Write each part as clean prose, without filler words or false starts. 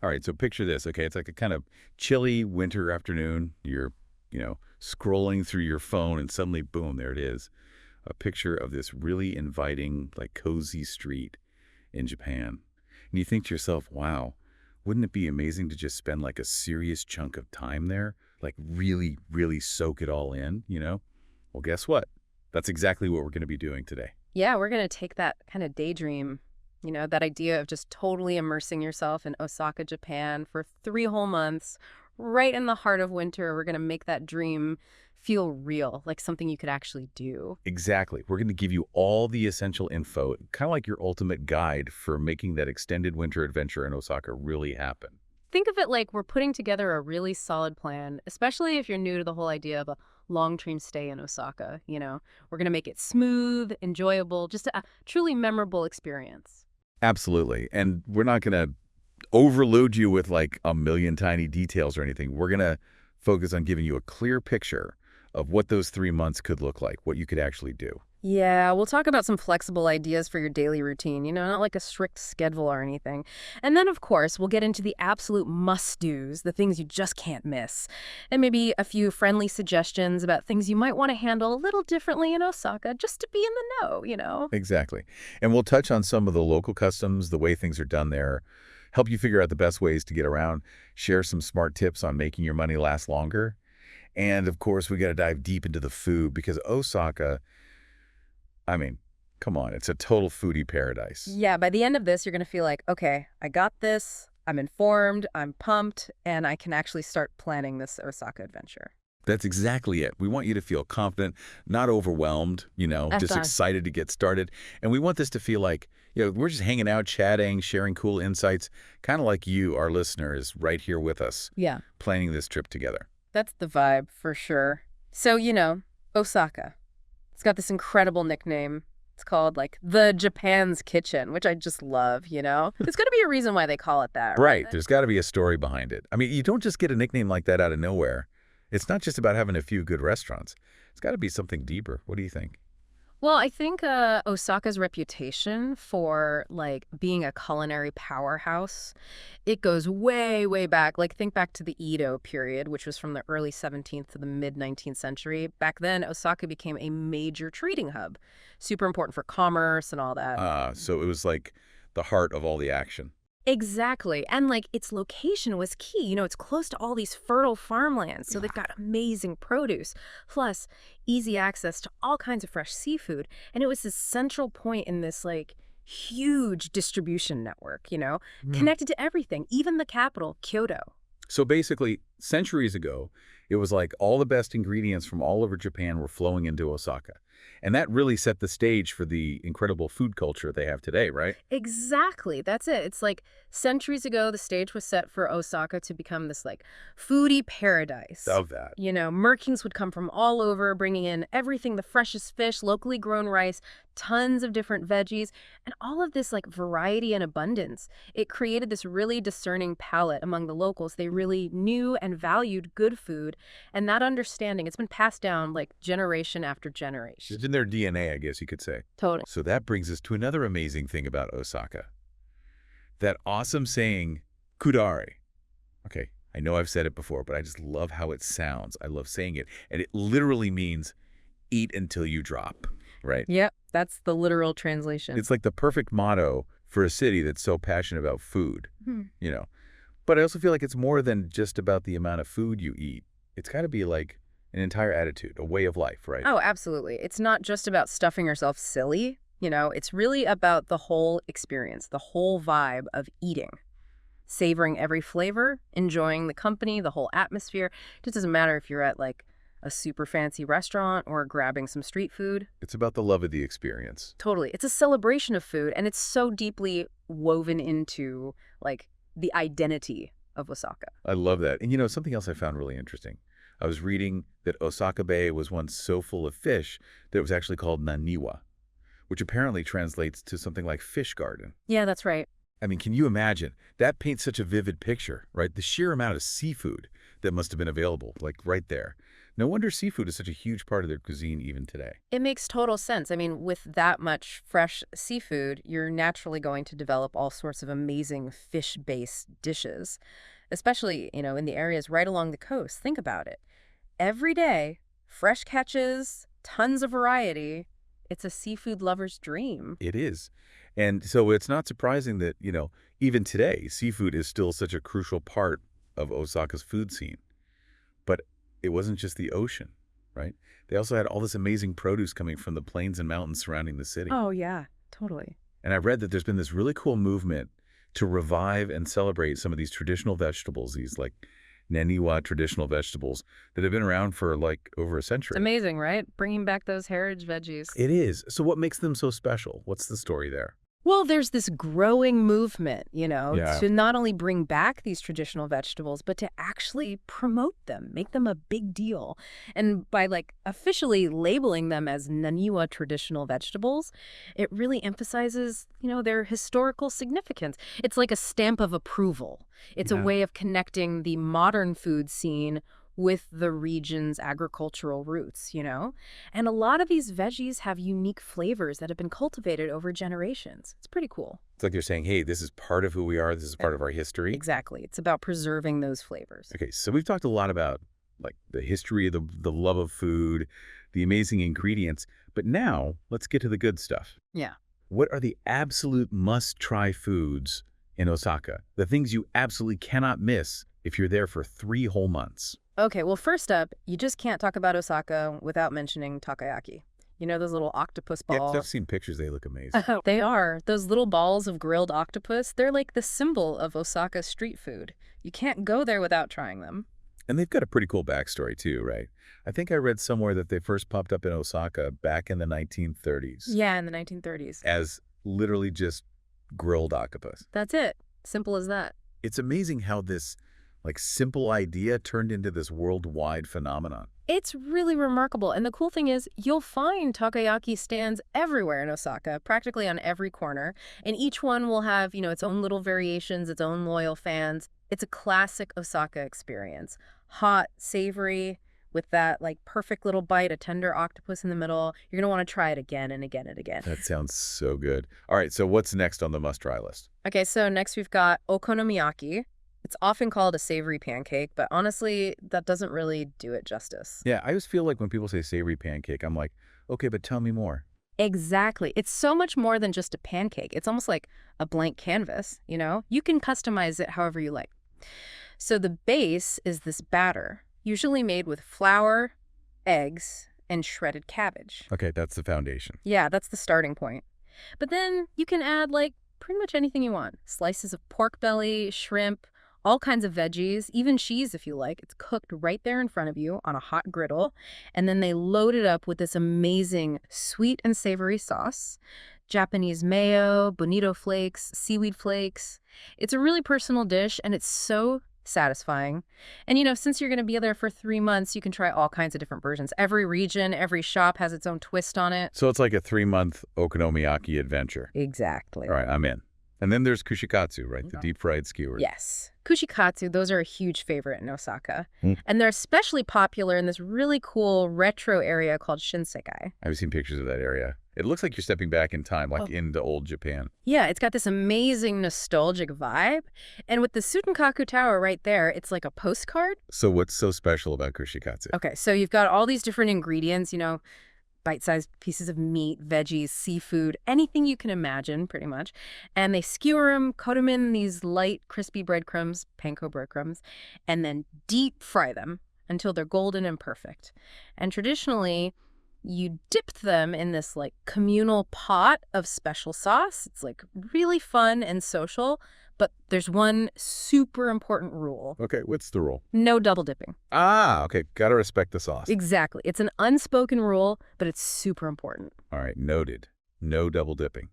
All right, so picture this, okay? It's like a kind of chilly winter afternoon. You're, scrolling through your phone and suddenly, boom, there it is. A picture of this really inviting, like cozy street in Japan. And you think to yourself, wow, wouldn't it be amazing to just spend like a serious chunk of time there? Like really, really soak it all in? Well, guess what? That's exactly what we're going to be doing today. Yeah, we're going to take that kind of daydream, that idea of just totally immersing yourself in Osaka, Japan for 3 whole months, right in the heart of winter. We're going to make that dream feel real, like something you could actually do. Exactly. We're going to give you all the essential info, kind of like your ultimate guide for making that extended winter adventure in Osaka really happen. Think of it like we're putting together a really solid plan, especially if you're new to the whole idea of a long-term stay in Osaka. We're going to make it smooth, enjoyable, just a truly memorable experience. Absolutely. And we're not going to overload you with like a million tiny details or anything. We're going to focus on giving you a clear picture of what those 3 months could look like, what you could actually do. Yeah, we'll talk about some flexible ideas for your daily routine, not like a strict schedule or anything. And then, of course, we'll get into the absolute must-dos, the things you just can't miss. And maybe a few friendly suggestions about things you might want to handle a little differently in Osaka, just to be in the know. Exactly. And we'll touch on some of the local customs, the way things are done there, help you figure out the best ways to get around, share some smart tips on making your money last longer. And, of course, we got to dive deep into the food because Osaka, I mean, come on, it's a total foodie paradise. Yeah, by the end of this, you're going to feel like, okay, I got this, I'm informed, I'm pumped, and I can actually start planning this Osaka adventure. That's exactly it. We want you to feel confident, not overwhelmed, just excited to get started. And we want this to feel like, we're just hanging out, chatting, sharing cool insights, kind of like you, our listener, is right here with us. Yeah. Planning this trip together. That's the vibe, for sure. So, Osaka. It's got this incredible nickname. It's called, the Japan's Kitchen, which I just love, There's got to be a reason why they call it that, right? There's got to be a story behind it. I mean, you don't just get a nickname like that out of nowhere. It's not just about having a few good restaurants. It's got to be something deeper. What do you think? Well, I think Osaka's reputation for, being a culinary powerhouse, it goes way, way back. Think back to the Edo period, which was from the early 17th to the mid-19th century. Back then, Osaka became a major trading hub, super important for commerce and all that. So it was like the heart of all the action. Exactly. And its location was key. It's close to all these fertile farmlands, so they've got amazing produce, plus easy access to all kinds of fresh seafood. And it was this central point in this huge distribution network, connected to everything, even the capital, Kyoto. So basically, centuries ago, it was like all the best ingredients from all over Japan were flowing into Osaka. And that really set the stage for the incredible food culture they have today, right? Exactly. That's it. It's centuries ago, the stage was set for Osaka to become this foodie paradise. Love that. Merkings would come from all over, bringing in everything, the freshest fish, locally grown rice, tons of different veggies, and all of this variety and abundance. It created this really discerning palate among the locals. They really knew and valued good food, and that understanding, it's been passed down generation after generation. It's in their DNA, I guess you could say. Totally. So that brings us to another amazing thing about Osaka. That awesome saying, kudare. Okay, I know I've said it before, but I just love how it sounds. I love saying it. And it literally means eat until you drop, right? Yep, that's the literal translation. It's like the perfect motto for a city that's so passionate about food, But I also feel like it's more than just about the amount of food you eat. It's got to be an entire attitude, a way of life, right? Oh, absolutely. It's not just about stuffing yourself silly. It's really about the whole experience, the whole vibe of eating, savoring every flavor, enjoying the company, the whole atmosphere. It just doesn't matter if you're at a super fancy restaurant or grabbing some street food. It's about the love of the experience. Totally. It's a celebration of food, and it's so deeply woven into the identity of Osaka. I love that. And something else I found really interesting. I was reading that Osaka Bay was once so full of fish that it was actually called Naniwa, which apparently translates to something like fish garden. Yeah, that's right. I mean, can you imagine? That paints such a vivid picture, right? The sheer amount of seafood that must have been available, right there. No wonder seafood is such a huge part of their cuisine even today. It makes total sense. I mean, with that much fresh seafood, you're naturally going to develop all sorts of amazing fish-based dishes, especially, in the areas right along the coast. Think about it. Every day, fresh catches, tons of variety. It's a seafood lover's dream. It is. And so it's not surprising that, even today, seafood is still such a crucial part of Osaka's food scene. But it wasn't just the ocean, right? They also had all this amazing produce coming from the plains and mountains surrounding the city. Oh, yeah, totally. And I've read that there's been this really cool movement to revive and celebrate some of these traditional vegetables, these like Naniwa traditional vegetables that have been around for like over a century. It's amazing, right? Bringing back those heritage veggies. It is. So what makes them so special? What's the story there? Well, there's this growing movement, Yeah. to not only bring back these traditional vegetables, but to actually promote them, make them a big deal. And by officially labeling them as Naniwa traditional vegetables, it really emphasizes, their historical significance. It's like a stamp of approval. It's a Yeah. way of connecting the modern food scene with the region's agricultural roots, And a lot of these veggies have unique flavors that have been cultivated over generations. It's pretty cool. It's like they're saying, hey, this is part of who we are. This is part of our history. Exactly. It's about preserving those flavors. Okay, so we've talked a lot about like the history of the love of food, the amazing ingredients. But now let's get to the good stuff. Yeah. What are the absolute must-try foods in Osaka? The things you absolutely cannot miss if you're there for 3 whole months. Okay, well, first up, you just can't talk about Osaka without mentioning takoyaki. Those little octopus Yeah, balls. I've seen pictures. They look amazing. They are. Those little balls of grilled octopus, they're like the symbol of Osaka street food. You can't go there without trying them. And they've got a pretty cool backstory too, right? I think I read somewhere that they first popped up in Osaka back in the 1930s. Yeah, in the 1930s. As literally just grilled octopus. That's it. Simple as that. It's amazing how this simple idea turned into this worldwide phenomenon. It's really remarkable. And the cool thing is, you'll find takoyaki stands everywhere in Osaka, practically on every corner. And each one will have, its own little variations, its own loyal fans. It's a classic Osaka experience. Hot, savory, with that perfect little bite, a tender octopus in the middle. You're going to want to try it again and again and again. That sounds so good. All right, so what's next on the must-try list? Okay, so next we've got okonomiyaki. It's often called a savory pancake, but honestly, that doesn't really do it justice. Yeah, I always feel like when people say savory pancake, I'm like, okay, but tell me more. Exactly. It's so much more than just a pancake. It's almost like a blank canvas, You can customize it however you like. So the base is this batter, usually made with flour, eggs, and shredded cabbage. Okay, that's the foundation. Yeah, that's the starting point. But then you can add pretty much anything you want. Slices of pork belly, shrimp, all kinds of veggies, even cheese if you like. It's cooked right there in front of you on a hot griddle. And then they load it up with this amazing sweet and savory sauce, Japanese mayo, bonito flakes, seaweed flakes. It's a really personal dish, and it's so satisfying. And since you're going to be there for 3 months, you can try all kinds of different versions. Every region, every shop has its own twist on it. So it's like a 3-month okonomiyaki adventure. Exactly. All right, I'm in. And then there's kushikatsu, right? The deep-fried skewers. Yes. Kushikatsu, those are a huge favorite in Osaka. Mm. And they're especially popular in this really cool retro area called Shinsekai. I've seen pictures of that area. It looks like you're stepping back in time, into old Japan. Yeah, it's got this amazing nostalgic vibe. And with the Sutenkaku Tower right there, it's like a postcard. So what's so special about kushikatsu? Okay, so you've got all these different ingredients, bite-sized pieces of meat, veggies, seafood, anything you can imagine, pretty much. And they skewer them, coat them in these light, crispy breadcrumbs, panko breadcrumbs, and then deep fry them until they're golden and perfect. And traditionally, you dip them in this communal pot of special sauce. It's really fun and social, but there's one super important rule. Okay, what's the rule? No double dipping. Ah, okay, gotta respect the sauce. Exactly. It's an unspoken rule, but it's super important. All right, noted. No double dipping.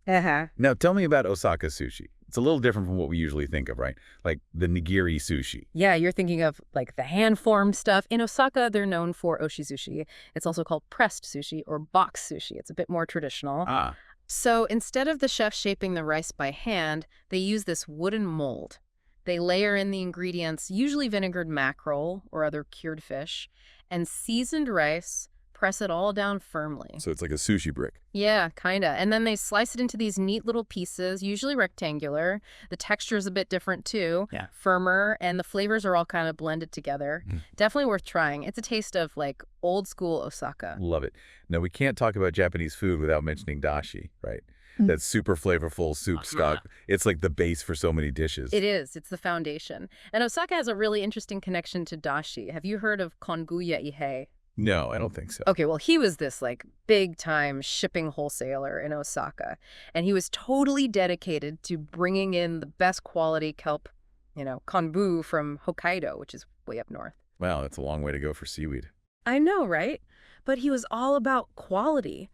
Uh-huh. Now, tell me about Osaka sushi. It's a little different from what we usually think of, right? Like the nigiri sushi. Yeah, you're thinking of the hand-formed stuff. In Osaka, they're known for oshizushi. It's also called pressed sushi or box sushi. It's a bit more traditional. Ah, So instead of the chef shaping the rice by hand, they use this wooden mold. They layer in the ingredients, usually vinegared mackerel or other cured fish, and seasoned rice. Press it all down firmly. So it's like a sushi brick. Yeah, kinda. And then they slice it into these neat little pieces, usually rectangular. The texture is a bit different too. Yeah. Firmer, and the flavors are all kind of blended together. Definitely worth trying. It's a taste of like old school Osaka. Love it. Now, we can't talk about Japanese food without mentioning dashi, right? That super flavorful soup stock. It's like the base for so many dishes. It is. It's the foundation. And Osaka has a really interesting connection to dashi. Have you heard of Konguya Ihei? No, I don't think so. Okay, well, he was this like big time shipping wholesaler in Osaka, and he was totally dedicated to bringing in the best quality kelp, konbu from Hokkaido, which is way up north. Wow, that's a long way to go for seaweed. I know, right? But he was all about quality.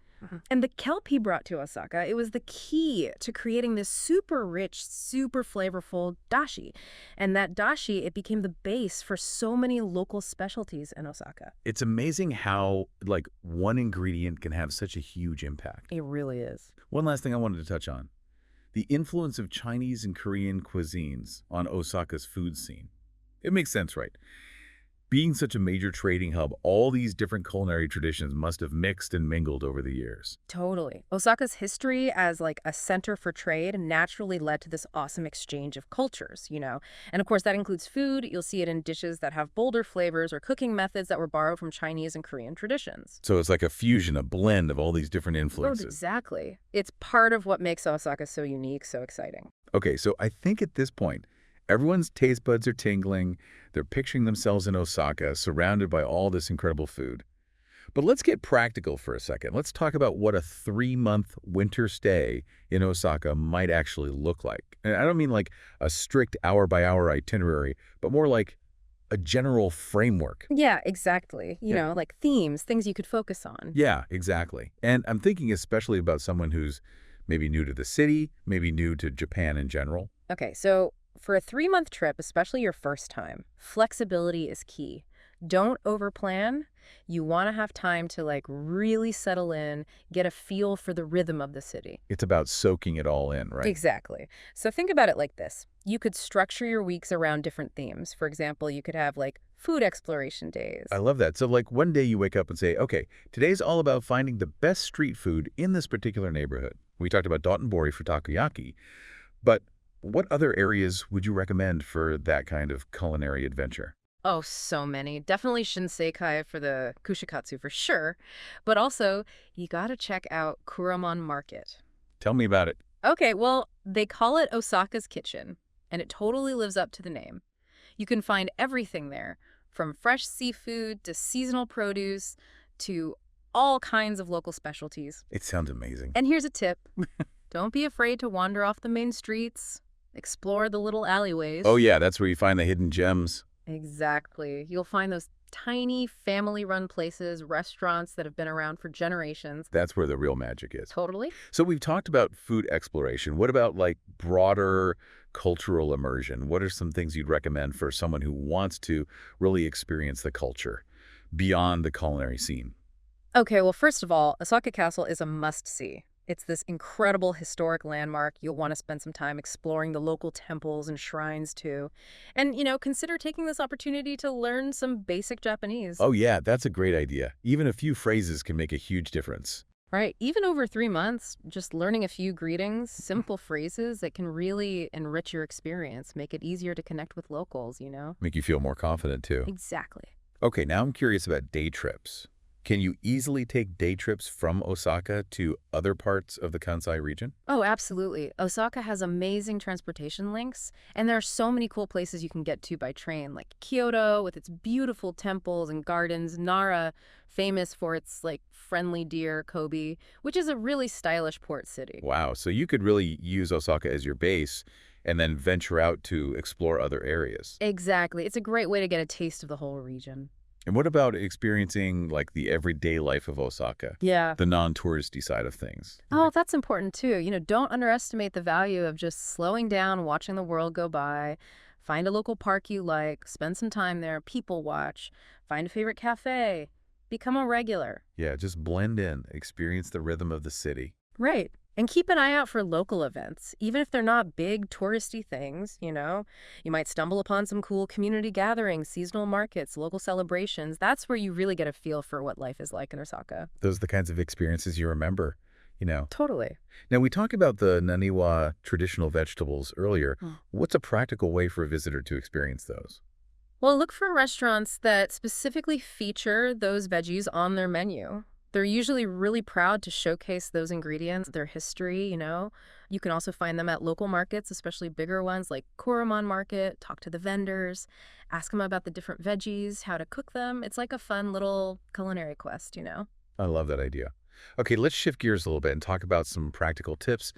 And the kelp he brought to Osaka, it was the key to creating this super rich, super flavorful dashi. And that dashi, it became the base for so many local specialties in Osaka. It's amazing how, like, one ingredient can have such a huge impact. It really is. One last thing I wanted to touch on. The influence of Chinese and Korean cuisines on Osaka's food scene. It makes sense, right? Being such a major trading hub, all these different culinary traditions must have mixed and mingled over the years. Totally. Osaka's history as like a center for trade naturally led to this awesome exchange of cultures, And of course, that includes food. You'll see it in dishes that have bolder flavors or cooking methods that were borrowed from Chinese and Korean traditions. So it's like a fusion, a blend of all these different influences. Exactly. It's part of what makes Osaka so unique, so exciting. Okay, so I think at this point, everyone's taste buds are tingling. They're picturing themselves in Osaka, surrounded by all this incredible food. But let's get practical for a second. Let's talk about what a 3-month winter stay in Osaka might actually look like. And I don't mean like a strict hour-by-hour itinerary, but more like a general framework. Yeah, exactly. Like themes, things you could focus on. Yeah, exactly. And I'm thinking especially about someone who's maybe new to the city, maybe new to Japan in general. Okay, so for a 3-month trip, especially your first time, flexibility is key. Don't overplan. You want to have time to like really settle in, get a feel for the rhythm of the city. It's about soaking it all in, right? Exactly. So think about it like this. You could structure your weeks around different themes. For example, you could have like food exploration days. I love that. So like one day you wake up and say, okay, today's all about finding the best street food in this particular neighborhood. We talked about Dotonbori for takoyaki, but what other areas would you recommend for that kind of culinary adventure? Oh, so many. Definitely Shinsekai for the kushikatsu for sure. But also, you gotta check out Kuramon Market. Tell me about it. Okay, well, they call it Osaka's Kitchen, and it totally lives up to the name. You can find everything there, from fresh seafood to seasonal produce to all kinds of local specialties. It sounds amazing. And here's a tip. Don't be afraid to wander off the main streets. Explore the little alleyways. Oh yeah, that's where you find the hidden gems. Exactly. You'll find those tiny family-run places, restaurants that have been around for generations. That's where the real magic is. Totally. So we've talked about food exploration. What about like broader cultural immersion? What are some things you'd recommend for someone who wants to really experience the culture beyond the culinary scene? Okay, well, first of all, Osaka Castle is a must-see. It's this incredible historic landmark. You'll want to spend some time exploring the local temples and shrines, too. And, consider taking this opportunity to learn some basic Japanese. Oh yeah, that's a great idea. Even a few phrases can make a huge difference. Right. Even over 3 months, just learning a few greetings, simple phrases that can really enrich your experience, make it easier to connect with locals, Make you feel more confident, too. Exactly. Okay, now I'm curious about day trips. Can you easily take day trips from Osaka to other parts of the Kansai region? Oh, absolutely. Osaka has amazing transportation links, and there are so many cool places you can get to by train, like Kyoto with its beautiful temples and gardens, Nara, famous for its friendly deer, Kobe, which is a really stylish port city. Wow, so you could really use Osaka as your base and then venture out to explore other areas. Exactly. It's a great way to get a taste of the whole region. And what about experiencing the everyday life of Osaka? Yeah. The non-touristy side of things. Oh, that's important too. Don't underestimate the value of just slowing down, watching the world go by. Find a local park you like, spend some time there, people watch, find a favorite cafe, become a regular. Yeah, just blend in, experience the rhythm of the city. Right. And keep an eye out for local events, even if they're not big touristy things, you know. You might stumble upon some cool community gatherings, seasonal markets, local celebrations. That's where you really get a feel for what life is like in Osaka. Those are the kinds of experiences you remember, you know. Totally. Now, we talked about the Naniwa traditional vegetables earlier. What's a practical way for a visitor to experience those? Well, look for restaurants that specifically feature those veggies on their menu. They're usually really proud to showcase those ingredients, their history, you know. You can also find them at local markets, especially bigger ones like Kuruman Market. Talk to the vendors, ask them about the different veggies, how to cook them. It's like a fun little culinary quest, you know. I love that idea. Okay, let's shift gears a little bit and talk about some practical tips.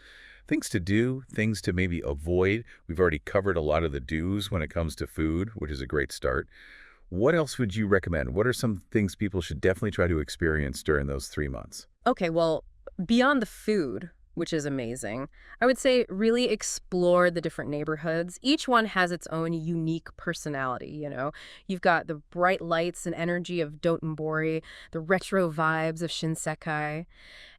Things to do, things to maybe avoid. We've already covered a lot of the do's when it comes to food, which is a great start. What else would you recommend? What are some things people should definitely try to experience during those 3 months? Okay, well, beyond the food, which is amazing, I would say really explore the different neighborhoods. Each one has its own unique personality, you know. You've got the bright lights and energy of Dotonbori, the retro vibes of Shinsekai.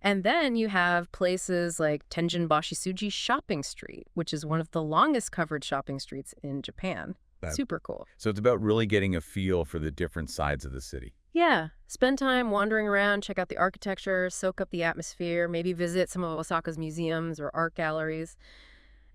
And then you have places like Tenjin Bashisuji Shopping Street, which is one of the longest covered shopping streets in Japan. Super cool. So it's about really getting a feel for the different sides of the city. Yeah. Spend time wandering around, check out the architecture, soak up the atmosphere, maybe visit some of Osaka's museums or art galleries.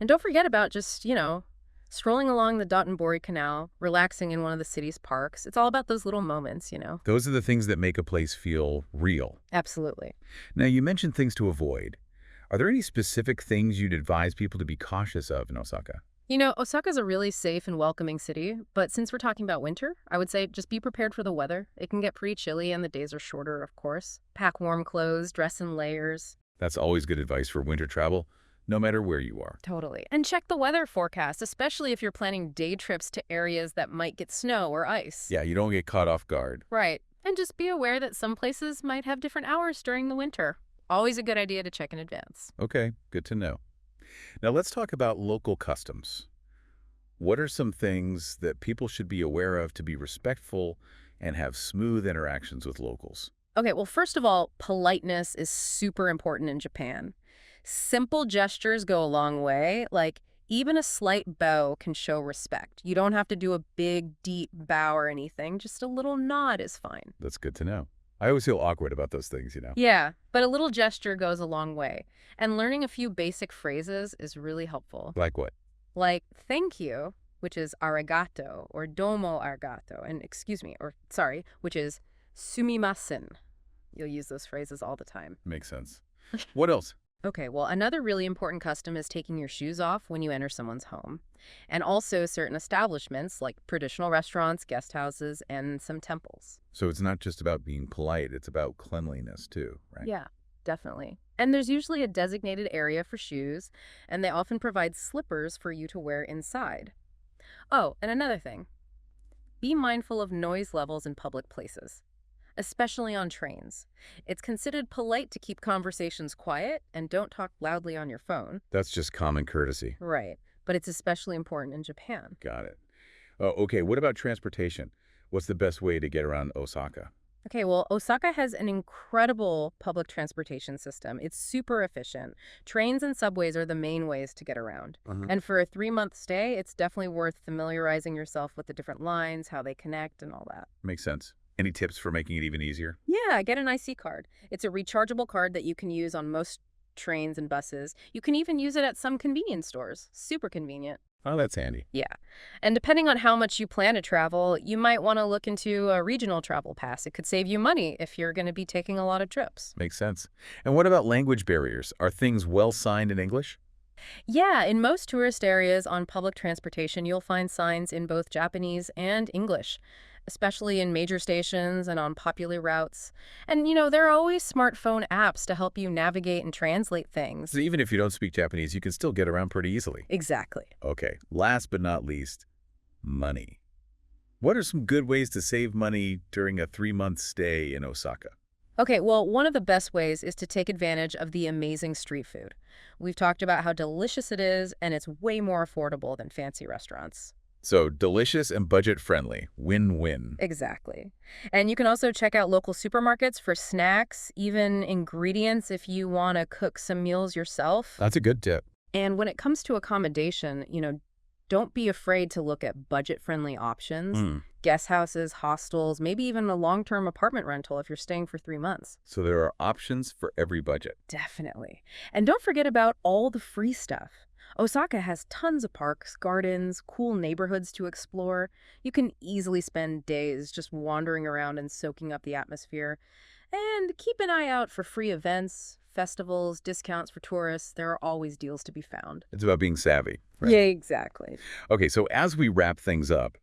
And don't forget about just, you know, strolling along the Dotonbori Canal, relaxing in one of the city's parks. It's all about those little moments, you know. Those are the things that make a place feel real. Absolutely. Now, you mentioned things to avoid. Are there any specific things you'd advise people to be cautious of in Osaka? You know, Osaka's a really safe and welcoming city, but since we're talking about winter, I would say just be prepared for the weather. It can get pretty chilly and the days are shorter, of course. Pack warm clothes, dress in layers. That's always good advice for winter travel, no matter where you are. Totally. And check the weather forecast, especially if you're planning day trips to areas that might get snow or ice. Yeah, you don't get caught off guard. Right. And just be aware that some places might have different hours during the winter. Always a good idea to check in advance. Okay, good to know. Now let's talk about local customs. What are some things that people should be aware of to be respectful and have smooth interactions with locals? Okay, well, first of all, politeness is super important in Japan. Simple gestures go a long way. Like, even a slight bow can show respect. You don't have to do a big, deep bow or anything. Just a little nod is fine. That's good to know. I always feel awkward about those things, you know? Yeah, but a little gesture goes a long way. And learning a few basic phrases is really helpful. Like what? Like, thank you, which is arigato, or domo arigato, and which is sumimasen. You'll use those phrases all the time. Makes sense. What else? Okay, well, another really important custom is taking your shoes off when you enter someone's home. And also certain establishments like traditional restaurants, guest houses, and some temples. So it's not just about being polite, it's about cleanliness too, right? Yeah, definitely. And there's usually a designated area for shoes, and they often provide slippers for you to wear inside. Oh, and another thing. Be mindful of noise levels in public places, especially on trains. It's considered polite to keep conversations quiet and don't talk loudly on your phone. That's just common courtesy. Right, but it's especially important in Japan. Got it. Oh, okay, what about transportation? What's the best way to get around Osaka? Okay, well, Osaka has an incredible public transportation system. It's super efficient. Trains and subways are the main ways to get around. And for a 3-month stay, it's definitely worth familiarizing yourself with the different lines, how they connect, and all that. Makes sense. Any tips for making it even easier? Yeah, get an IC card. It's a rechargeable card that you can use on most trains and buses. You can even use it at some convenience stores. Super convenient. Oh, that's handy. Yeah. And depending on how much you plan to travel, you might want to look into a regional travel pass. It could save you money if you're going to be taking a lot of trips. Makes sense. And what about language barriers? Are things well signed in English? Yeah, in most tourist areas on public transportation, you'll find signs in both Japanese and English, especially in major stations and on popular routes. And, you know, there are always smartphone apps to help you navigate and translate things. So even if you don't speak Japanese, you can still get around pretty easily. Exactly. Okay, last but not least, money. What are some good ways to save money during a 3-month stay in Osaka? Okay, well, one of the best ways is to take advantage of the amazing street food. We've talked about how delicious it is, and it's way more affordable than fancy restaurants. So delicious and budget-friendly. Win-win. Exactly. And you can also check out local supermarkets for snacks, even ingredients if you want to cook some meals yourself. That's a good tip. And when it comes to accommodation, don't be afraid to look at budget-friendly options. Mm. Guest houses, hostels, maybe even a long-term apartment rental if you're staying for 3 months. So there are options for every budget. Definitely. And don't forget about all the free stuff. Osaka has tons of parks, gardens, cool neighborhoods to explore. You can easily spend days just wandering around and soaking up the atmosphere. And keep an eye out for free events, festivals, discounts for tourists. There are always deals to be found. It's about being savvy. Right? Yeah, exactly. Okay, so as we wrap things up,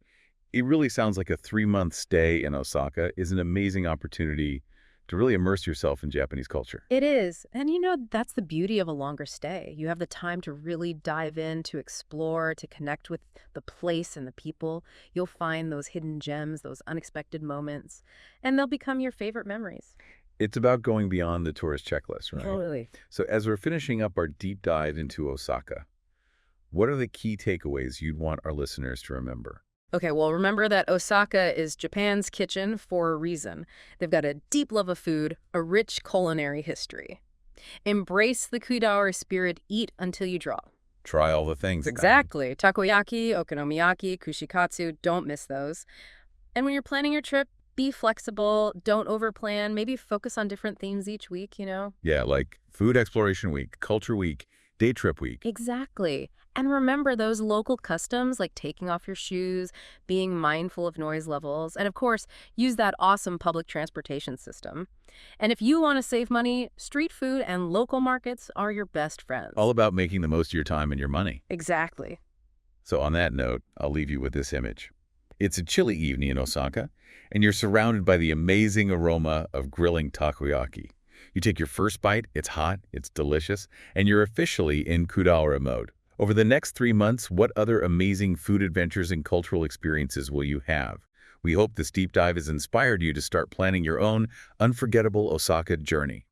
it really sounds like a 3-month stay in Osaka is an amazing opportunity to really immerse yourself in Japanese culture. It is. And that's the beauty of a longer stay. You have the time to really dive in, to explore, to connect with the place and the people. You'll find those hidden gems, those unexpected moments, and they'll become your favorite memories. It's about going beyond the tourist checklist, right? Totally. So as we're finishing up our deep dive into Osaka, what are the key takeaways you'd want our listeners to remember? Okay, well, remember that Osaka is Japan's kitchen for a reason. They've got a deep love of food, a rich culinary history. Embrace the Kudawari spirit, eat until you drop. Try all the things. Exactly. Takoyaki, okonomiyaki, kushikatsu, don't miss those. And when you're planning your trip, be flexible, don't overplan, maybe focus on different themes each week. Yeah, like food exploration week, culture week, day trip week. Exactly. And remember those local customs like taking off your shoes, being mindful of noise levels, and of course, use that awesome public transportation system. And if you want to save money, street food and local markets are your best friends. All about making the most of your time and your money. Exactly. So on that note, I'll leave you with this image. It's a chilly evening in Osaka, and you're surrounded by the amazing aroma of grilling takoyaki. You take your first bite, it's hot, it's delicious, and you're officially in Kudawara mode. Over the next 3 months, what other amazing food adventures and cultural experiences will you have? We hope this deep dive has inspired you to start planning your own unforgettable Osaka journey.